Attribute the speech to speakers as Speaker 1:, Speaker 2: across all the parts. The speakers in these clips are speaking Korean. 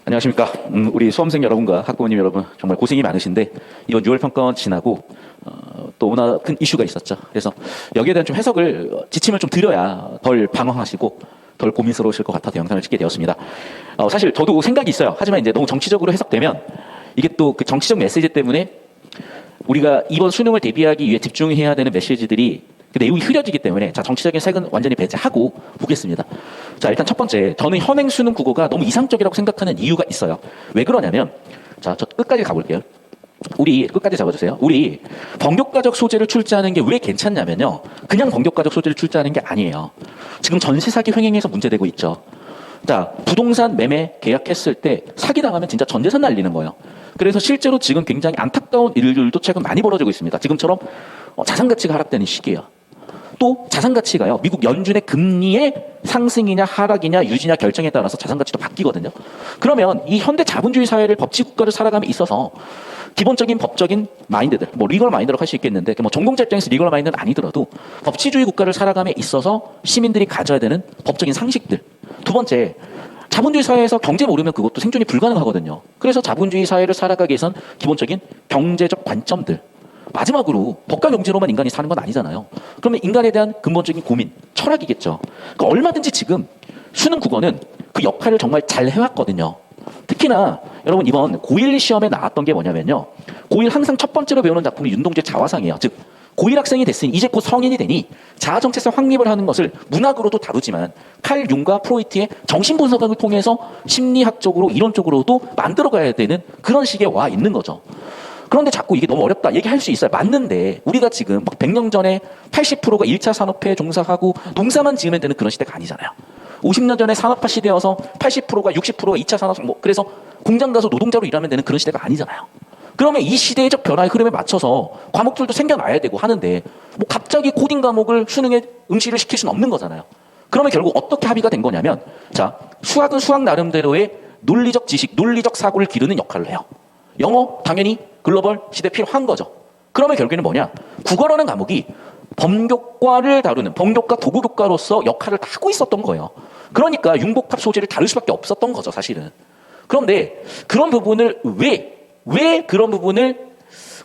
Speaker 1: 안녕하십니까. 우리 수험생 여러분과 학부모님 여러분 정말 고생이 많으신데 이번 6월 평가원 지나고 또 너무나 큰 이슈가 있었죠. 그래서 여기에 대한 좀 해석을 지침을 좀 드려야 덜 방황하시고 덜 고민스러우실 것 같아서 영상을 찍게 되었습니다. 사실 저도 생각이 있어요. 하지만 이제 너무 정치적으로 해석되면 이게 또 그 정치적 메시지 때문에 우리가 이번 수능을 대비하기 위해 집중해야 되는 메시지들이 그 내용이 흐려지기 때문에 자 정치적인 색은 완전히 배제하고 보겠습니다. 자 일단 첫 번째, 저는 현행 수능 국어가 너무 이상적이라고 생각하는 이유가 있어요. 왜 그러냐면 자 저 끝까지 가볼게요. 우리 끝까지 잡아주세요. 우리 번교과적 소재를 출제하는 게 왜 괜찮냐면요, 그냥 번교과적 소재를 출제하는 게 아니에요. 지금 전세 사기 횡행해서 문제되고 있죠. 자 부동산 매매 계약했을 때 사기당하면 진짜 전 재산 날리는 거예요. 그래서 실제로 지금 굉장히 안타까운 일들도 최근 많이 벌어지고 있습니다. 지금처럼 자산 가치가 하락되는 시기예요. 또 자산 가치가요, 미국 연준의 금리의 상승이냐 하락이냐 유지냐 결정에 따라서 자산 가치도 바뀌거든요. 그러면 이 현대 자본주의 사회를 법치 국가를 살아감에 있어서 기본적인 법적인 마인드들, 뭐 리걸 마인드라고 할 수 있겠는데 뭐 전공자 입장에서 리걸 마인드는 아니더라도 법치주의 국가를 살아감에 있어서 시민들이 가져야 되는 법적인 상식들. 두 번째, 자본주의 사회에서 경제 모르면 그것도 생존이 불가능하거든요. 그래서 자본주의 사회를 살아가기 위해선 기본적인 경제적 관점들. 마지막으로 법과 경제로만 인간이 사는 건 아니잖아요. 그러면 인간에 대한 근본적인 고민, 철학이겠죠. 그러니까 얼마든지 지금 수능 국어는 그 역할을 정말 잘 해왔거든요. 특히나 여러분 이번 고1 시험에 나왔던 게 뭐냐면요, 고1 항상 첫 번째로 배우는 작품이 윤동주의 자화상이에요. 즉 고1 학생이 됐으니 이제 곧 성인이 되니 자아정체성 확립을 하는 것을 문학으로도 다루지만 칼 융과 프로이트의 정신분석학을 통해서 심리학적으로 이론적으로도 만들어가야 되는 그런 시기에 와 있는 거죠. 그런데 자꾸 이게 너무 어렵다 얘기할 수 있어요. 맞는데 우리가 지금 막 100년 전에 80%가 1차 산업화에 종사하고 농사만 지으면 되는 그런 시대가 아니잖아요. 50년 전에 산업화 시대여서 80%가 60%가 2차 산업, 그래서 공장 가서 노동자로 일하면 되는 그런 시대가 아니잖아요. 그러면 이 시대적 변화의 흐름에 맞춰서 과목들도 생겨나야 되고 하는데 뭐 갑자기 코딩 과목을 수능에 응시를 시킬 수는 없는 거잖아요. 그러면 결국 어떻게 합의가 된 거냐면, 자 수학은 수학 나름대로의 논리적 지식, 논리적 사고를 기르는 역할을 해요. 영어 당연히 글로벌 시대에 필요한 거죠. 그러면 결국에는 뭐냐, 국어라는 과목이 범교과를 다루는 범교과 도구교과로서 역할을 하고 있었던 거예요. 그러니까 융복합 소재를 다룰 수밖에 없었던 거죠 사실은. 그런데 그런 부분을 왜 그런 부분을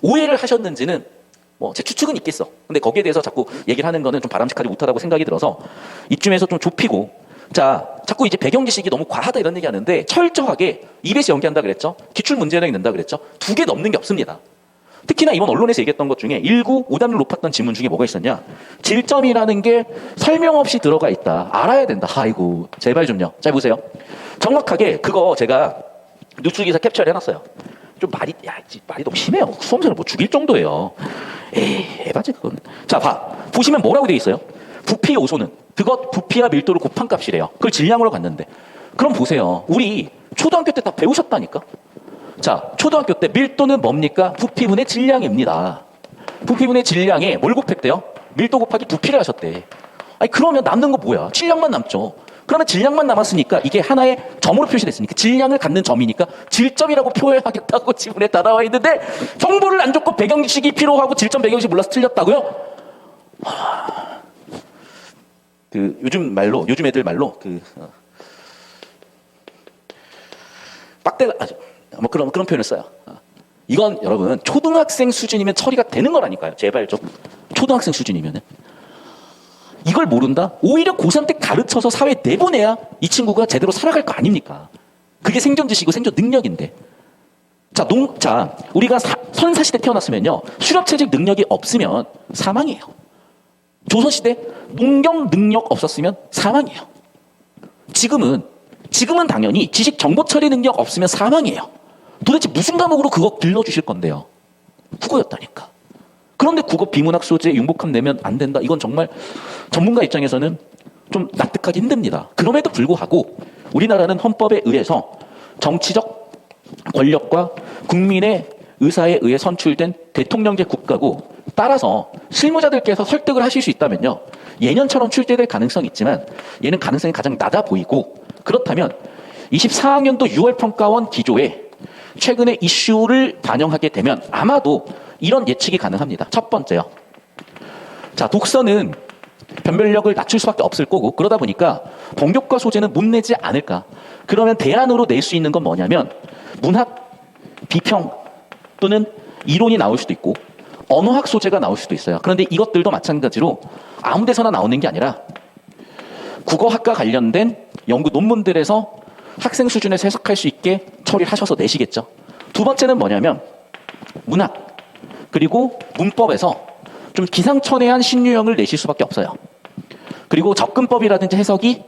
Speaker 1: 오해를 하셨는지는 뭐 제 추측은 있겠어. 근데 거기에 대해서 자꾸 얘기를 하는 거는 좀 바람직하지 못하다고 생각이 들어서 이쯤에서 좀 좁히고, 자 자꾸 이제 배경 지식이 너무 과하다 이런 얘기 하는데 철저하게 EBS 연기한다 그랬죠. 기출 문제연역이 낸다 그랬죠. 2개 넘는 게 없습니다. 특히나 이번 언론에서 얘기했던 것 중에 일부 오답률 높았던 질문 중에 뭐가 있었냐, 질점이라는 게 설명 없이 들어가 있다, 알아야 된다. 아이고 제발 좀요. 자 보세요. 정확하게 그거 제가 뉴스기사 캡처를 해놨어요. 좀 말이 너무 심해요. 수험생을 뭐 죽일 정도예요. 에이 에바지 그건. 자 보시면 뭐라고 되어 있어요. 부피의 요소는 그것 부피와 밀도를 곱한 값이래요. 그걸 질량으로 갔는데, 그럼 보세요. 우리 초등학교 때 다 배우셨다니까. 자 초등학교 때 밀도는 뭡니까? 부피분의 질량입니다. 부피분의 질량에 뭘 곱했대요? 밀도 곱하기 부피를 하셨대. 아니 그러면 남는 거 뭐야? 질량만 남죠. 그러면 질량만 남았으니까 이게 하나의 점으로 표시됐으니까 질량을 갖는 점이니까 질점이라고 표현하겠다고 지문에 다 나와 있는데 정보를 안 줬고 배경지식이 필요하고 질점 배경지식 몰라서 틀렸다고요? 그 요즘 애들 말로 빡대가 뭐 그런 표현을 써요. 이건 여러분 초등학생 수준이면 처리가 되는 거라니까요. 제발 좀. 초등학생 수준이면은 이걸 모른다? 오히려 고3 때 가르쳐서 사회에 내보내야 이 친구가 제대로 살아갈 거 아닙니까? 그게 생존 지식이고 생존 능력인데. 자 우리가 선사시대 태어났으면요, 수렵체적 능력이 없으면 사망이에요. 조선시대 농경 능력 없었으면 사망이에요. 지금은 당연히 지식 정보 처리 능력 없으면 사망이에요. 도대체 무슨 과목으로 그거 길러주실 건데요? 국어였다니까. 그런데 국어 비문학 소재에 융복합 내면 안 된다. 이건 정말 전문가 입장에서는 좀 납득하기 힘듭니다. 그럼에도 불구하고 우리나라는 헌법에 의해서 정치적 권력과 국민의 의사에 의해 선출된 대통령제 국가고, 따라서 실무자들께서 설득을 하실 수 있다면요, 예년처럼 출제될 가능성이 있지만 얘는 가능성이 가장 낮아 보이고, 그렇다면 24학년도 6월 평가원 기조에 최근의 이슈를 반영하게 되면 아마도 이런 예측이 가능합니다. 첫 번째요. 자 독서는 변별력을 낮출 수밖에 없을 거고, 그러다 보니까 번교과 소재는 못 내지 않을까. 그러면 대안으로 낼 수 있는 건 뭐냐면 문학, 비평 또는 이론이 나올 수도 있고 언어학 소재가 나올 수도 있어요. 그런데 이것들도 마찬가지로 아무 데서나 나오는 게 아니라 국어학과 관련된 연구 논문들에서 학생 수준에서 해석할 수 있게 처리를 하셔서 내시겠죠. 두 번째는 뭐냐면 문학 그리고 문법에서 좀 기상천외한 신유형을 내실 수밖에 없어요. 그리고 접근법이라든지 해석이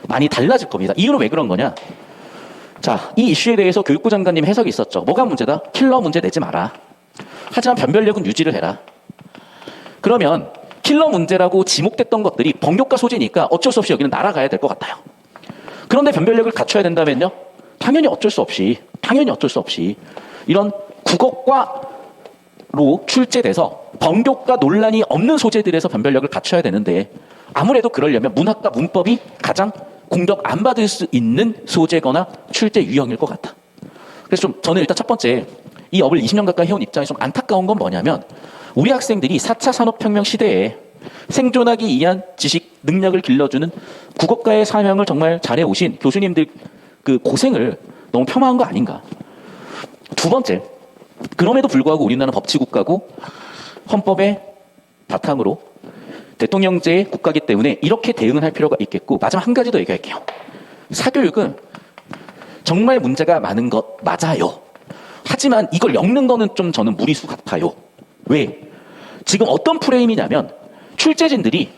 Speaker 1: 많이 달라질 겁니다. 이유는 왜 그런 거냐? 자, 이 이슈에 대해서 교육부 장관님 해석이 있었죠. 뭐가 문제다? 킬러 문제 내지 마라. 하지만 변별력은 유지를 해라. 그러면 킬러 문제라고 지목됐던 것들이 번역가 소지니까 어쩔 수 없이 여기는 날아가야 될 것 같아요. 그런데 변별력을 갖춰야 된다면요? 당연히 어쩔 수 없이 이런 국어과로 출제돼서 번역가 논란이 없는 소재들에서 변별력을 갖춰야 되는데 아무래도 그러려면 문학과 문법이 가장 공격 안 받을 수 있는 소재거나 출제 유형일 것 같다. 그래서 좀 저는 일단 첫 번째 이 업을 20년 가까이 해온 입장에서 좀 안타까운 건 뭐냐면 우리 학생들이 4차 산업혁명 시대에 생존하기 위한 지식, 능력을 길러주는 국어과의 사명을 정말 잘해오신 교수님들 그 고생을 너무 폄하한 거 아닌가. 두 번째, 그럼에도 불구하고 우리나라는 법치국가고 헌법의 바탕으로 대통령제의 국가이기 때문에 이렇게 대응을 할 필요가 있겠고 마지막 한 가지 더 얘기할게요. 사교육은 정말 문제가 많은 것 맞아요. 하지만 이걸 엮는 거는 좀 저는 무리수 같아요. 왜? 지금 어떤 프레임이냐면 출제진들이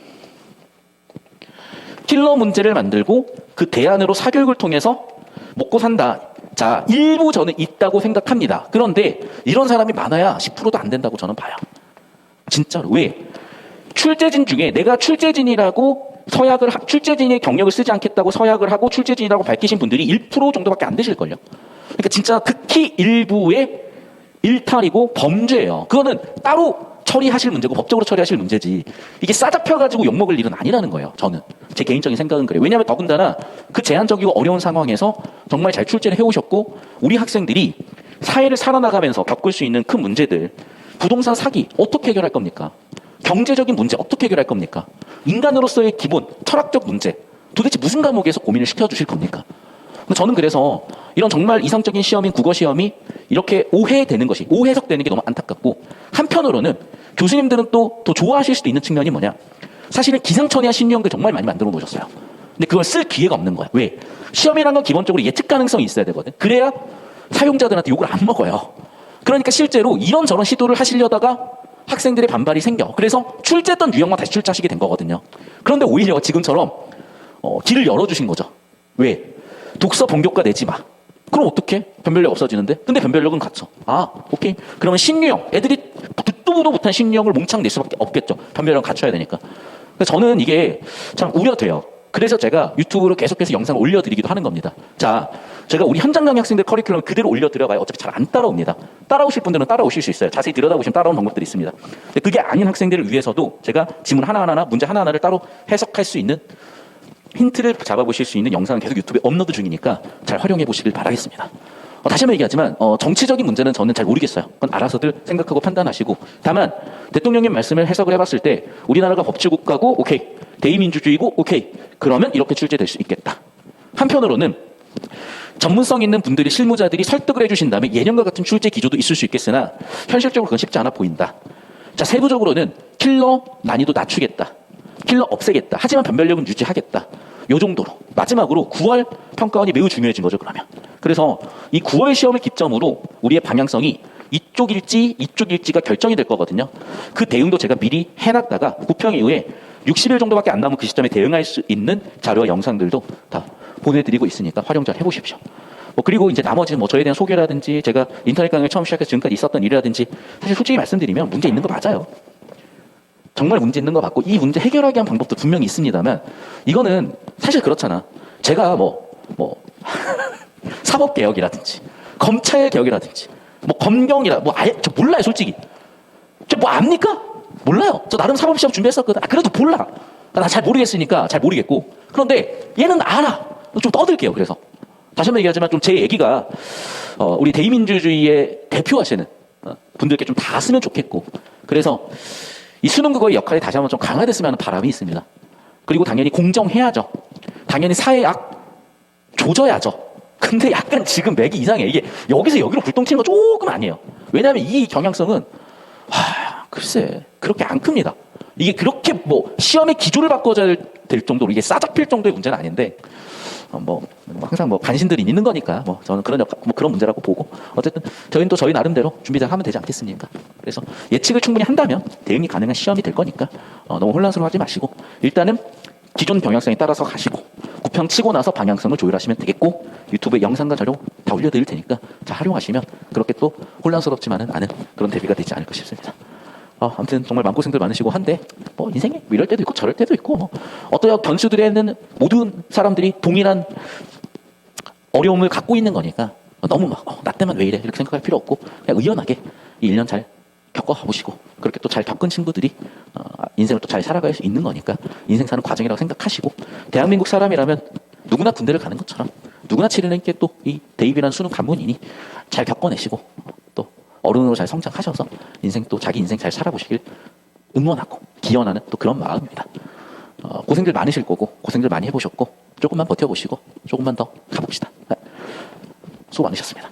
Speaker 1: 킬러 문제를 만들고 그 대안으로 사교육을 통해서 먹고 산다. 자, 일부 저는 있다고 생각합니다. 그런데 이런 사람이 많아야 10%도 안 된다고 저는 봐요. 진짜로. 왜? 출제진 중에 내가 출제진이라고 출제진의 경력을 쓰지 않겠다고 서약을 하고 출제진이라고 밝히신 분들이 1% 정도밖에 안 되실걸요. 그러니까 진짜 극히 일부의 일탈이고 범죄예요. 그거는 따로 처리하실 문제고 법적으로 처리하실 문제지 이게 싸잡혀가지고 욕먹을 일은 아니라는 거예요. 저는 제 개인적인 생각은 그래요. 왜냐하면 더군다나 그 제한적이고 어려운 상황에서 정말 잘 출제를 해오셨고 우리 학생들이 사회를 살아나가면서 겪을 수 있는 큰 문제들 부동산 사기 어떻게 해결할 겁니까? 경제적인 문제 어떻게 해결할 겁니까? 인간으로서의 기본 철학적 문제 도대체 무슨 과목에서 고민을 시켜주실 겁니까? 저는 그래서 이런 정말 이상적인 시험인 국어 시험이 이렇게 오해되는 것이 오해석되는 게 너무 안타깝고 한편으로는 교수님들은 또 더 좋아하실 수도 있는 측면이 뭐냐 사실은 기상천외한 신유형들 정말 많이 만들어 놓으셨어요. 근데 그걸 쓸 기회가 없는 거야. 왜? 시험이라는 건 기본적으로 예측 가능성이 있어야 되거든. 그래야 사용자들한테 욕을 안 먹어요. 그러니까 실제로 이런저런 시도를 하시려다가 학생들의 반발이 생겨. 그래서 출제했던 유형만 다시 출제하시게 된 거거든요. 그런데 오히려 지금처럼 길을 열어주신 거죠. 왜? 독서 본교과 내지 마. 그럼 어떡해? 변별력 없어지는데? 근데 변별력은 갖춰. 아, 오케이. 그러면 신유형. 애들이 듣도 보도 못한 신유형을 몽창 낼 수밖에 없겠죠. 변별력 갖춰야 되니까. 그래서 저는 이게 참 우려돼요. 그래서 제가 유튜브로 계속해서 영상을 올려드리기도 하는 겁니다. 자, 제가 우리 현장 강의 학생들 커리큘럼 그대로 올려드려봐요. 어차피 잘 안 따라옵니다. 따라오실 분들은 따라오실 수 있어요. 자세히 들여다보시면 따라오는 방법들이 있습니다. 근데 그게 아닌 학생들을 위해서도 제가 지문 하나하나 문제 하나하나를 따로 해석할 수 있는 힌트를 잡아보실 수 있는 영상을 계속 유튜브에 업로드 중이니까 잘 활용해 보시길 바라겠습니다. 다시 한번 얘기하지만 정치적인 문제는 저는 잘 모르겠어요. 그건 알아서들 생각하고 판단하시고 다만 대통령님 말씀을 해석을 해봤을 때 우리나라가 법치국가고 오케이 대의민주주의고 오케이 그러면 이렇게 출제될 수 있겠다. 한편으로는 전문성 있는 분들이 실무자들이 설득을 해주신 다음에 예년과 같은 출제 기조도 있을 수 있겠으나 현실적으로 그건 쉽지 않아 보인다. 자, 세부적으로는 킬러 난이도 낮추겠다. 킬러 없애겠다. 하지만 변별력은 유지하겠다. 요 정도로. 마지막으로 9월 평가원이 매우 중요해진 거죠, 그러면. 그래서 이 9월 시험을 기점으로 우리의 방향성이 이쪽일지가 결정이 될 거거든요. 그 대응도 제가 미리 해놨다가 부평 이후에 60일 정도밖에 안 남은 그 시점에 대응할 수 있는 자료와 영상들도 다 보내드리고 있으니까 활용 잘 해보십시오. 그리고 이제 나머지 저에 대한 소개라든지 제가 인터넷 강의를 처음 시작해서 지금까지 있었던 일이라든지 사실 솔직히 말씀드리면 문제 있는 거 맞아요. 정말 문제 있는 거 맞고 이 문제 해결하기 위한 방법도 분명히 있습니다만 이거는 사실 그렇잖아. 제가 사법개혁이라든지 검찰개혁이라든지 검경이라 아예 저 몰라요 솔직히. 저 압니까? 몰라요. 저 나름 사법시험 준비했었거든. 그래도 몰라. 나 잘 모르겠으니까 잘 모르겠고. 그런데 얘는 알아. 좀 떠들게요. 그래서 다시 한번 얘기하지만 좀 제 얘기가 우리 대의민주주의의 대표하시는 분들께 좀 닿았으면 좋겠고 그래서 이 수능 국어의 역할이 다시 한번 좀 강화됐으면 하는 바람이 있습니다. 그리고 당연히 공정해야죠. 당연히 사회학 조져야죠. 근데 약간 지금 맥이 이상해. 이게 여기서 여기로 불똥 튀는 거 조금 아니에요. 왜냐하면 이 경향성은 글쎄 그렇게 안 큽니다. 이게 그렇게 뭐 시험의 기조를 바꿔야 될 정도로 이게 싸잡힐 정도의 문제는 아닌데 항상 뭐 간신들이 있는 거니까 뭐 저는 그런 문제라고 보고 어쨌든 저희는 또 저희 나름대로 준비 잘 하면 되지 않겠습니까? 그래서 예측을 충분히 한다면 대응이 가능한 시험이 될 거니까 너무 혼란스러워하지 마시고 일단은 기존 경향성에 따라서 가시고 구평 치고 나서 방향성을 조율하시면 되겠고 유튜브에 영상과 자료 다 올려드릴 테니까 잘 활용하시면 그렇게 또 혼란스럽지만은 않은 그런 대비가 되지 않을까 싶습니다. 아무튼 정말 마음고생들 많으시고 한데 인생에 뭐 이럴 때도 있고 저럴 때도 있고 어떤 변수들에는 모든 사람들이 동일한 어려움을 갖고 있는 거니까 너무 나 때만 왜 이래 이렇게 생각할 필요 없고 그냥 의연하게 이 1년 잘 겪어보시고 그렇게 또 잘 겪은 친구들이 인생을 또 잘 살아갈 수 있는 거니까 인생 사는 과정이라고 생각하시고 대한민국 사람이라면 누구나 군대를 가는 것처럼 누구나 치르는 게 또 이 대입이라는 수능 관문이니 잘 겪어내시고 또 어른으로 잘 성장하셔서 인생 또 자기 인생 잘 살아보시길 응원하고 기원하는 또 그런 마음입니다. 고생들 많으실 거고 고생들 많이 해보셨고 조금만 버텨보시고 조금만 더 가봅시다. 수고 많으셨습니다.